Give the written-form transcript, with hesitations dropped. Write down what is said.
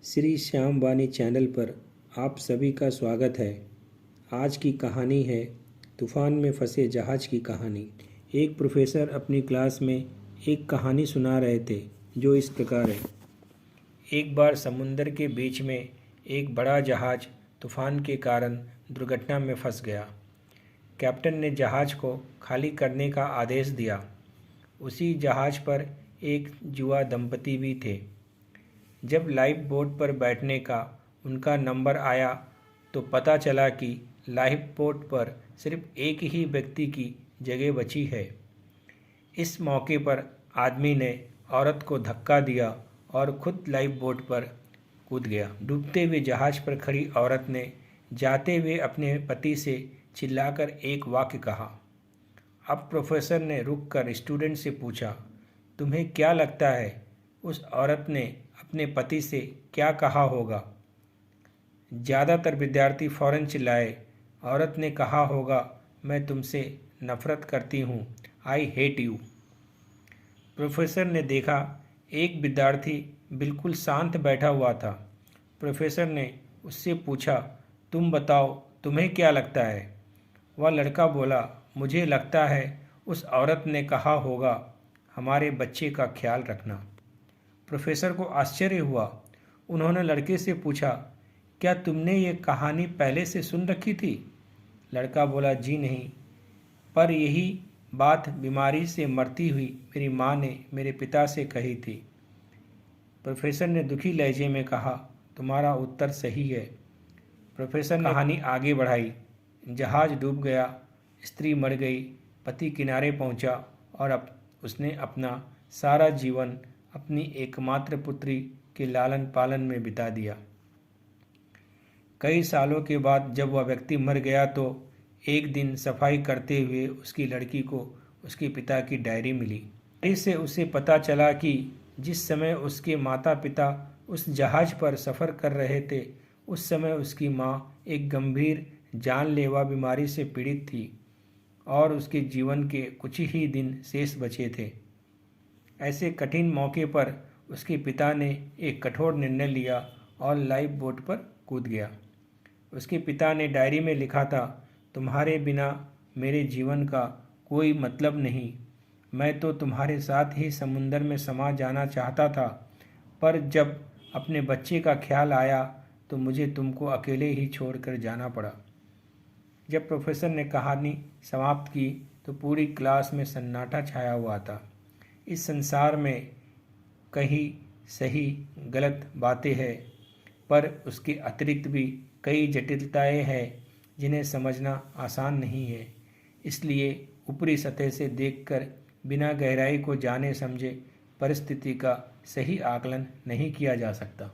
श्री श्याम वाणी channel पर आप सभी का स्वागत है। आज की कहानी है तूफान में फंसे जहाज की कहानी। एक प्रोफेसर अपनी क्लास में एक कहानी सुना रहे थे जो इस प्रकार है। एक बार समुंदर के बीच में एक बड़ा जहाज तूफान के कारण दुर्घटना में फंस गया। कैप्टन ने जहाज को खाली करने का आदेश दिया। उसी जहाज पर एक युवा दंपति भी थे। जब लाइफ बोट पर बैठने का उनका नंबर आया तो पता चला कि लाइफ बोट पर सिर्फ एक ही व्यक्ति की जगह बची है। इस मौके पर आदमी ने औरत को धक्का दिया और खुद लाइफ बोट पर कूद गया। डूबते हुए जहाज पर खड़ी औरत ने जाते हुए अपने पति से चिल्लाकर एक वाक्य कहा। अब प्रोफेसर ने रुककर स्टूडेंट से पूछा, तुम्हें क्या लगता है उस औरत ने अपने पति से क्या कहा होगा? ज़्यादातर विद्यार्थी फौरन चिल्लाए। औरत ने कहा होगा, मैं तुमसे नफरत करती हूँ, आई हेट यू। प्रोफेसर ने देखा एक विद्यार्थी बिल्कुल शांत बैठा हुआ था। प्रोफेसर ने उससे पूछा, तुम बताओ तुम्हें क्या लगता है? वह लड़का बोला, मुझे लगता है उस औरत ने कहा होगा, हमारे बच्चे का ख्याल रखना। प्रोफेसर को आश्चर्य हुआ। उन्होंने लड़के से पूछा, क्या तुमने ये कहानी पहले से सुन रखी थी? लड़का बोला, जी नहीं, पर यही बात बीमारी से मरती हुई मेरी माँ ने मेरे पिता से कही थी। प्रोफेसर ने दुखी लहजे में कहा, तुम्हारा उत्तर सही है। प्रोफेसर ने कहानी आगे बढ़ाई। जहाज डूब गया, स्त्री मर गई, पति किनारे पहुंचा और अब उसने अपना सारा जीवन अपनी एकमात्र पुत्री के लालन पालन में बिता दिया। कई सालों के बाद जब वह व्यक्ति मर गया तो एक दिन सफाई करते हुए उसकी लड़की को उसके पिता की डायरी मिली। डायरी से उसे पता चला कि जिस समय उसके माता पिता उस जहाज पर सफ़र कर रहे थे उस समय उसकी माँ एक गंभीर जानलेवा बीमारी से पीड़ित थी और उसके जीवन के कुछ ही दिन शेष बचे थे। ऐसे कठिन मौके पर उसके पिता ने एक कठोर निर्णय लिया और लाइफ बोट पर कूद गया। उसके पिता ने डायरी में लिखा था, तुम्हारे बिना मेरे जीवन का कोई मतलब नहीं। मैं तो तुम्हारे साथ ही समुंदर में समा जाना चाहता था, पर जब अपने बच्चे का ख्याल आया तो मुझे तुमको अकेले ही छोड़कर जाना पड़ा। जब प्रोफेसर ने कहानी समाप्त की तो पूरी क्लास में सन्नाटा छाया हुआ था। इस संसार में कहीं सही गलत बातें हैं, पर उसके अतिरिक्त भी कई जटिलताएं हैं जिन्हें समझना आसान नहीं है। इसलिए ऊपरी सतह से देखकर बिना गहराई को जाने समझे परिस्थिति का सही आकलन नहीं किया जा सकता।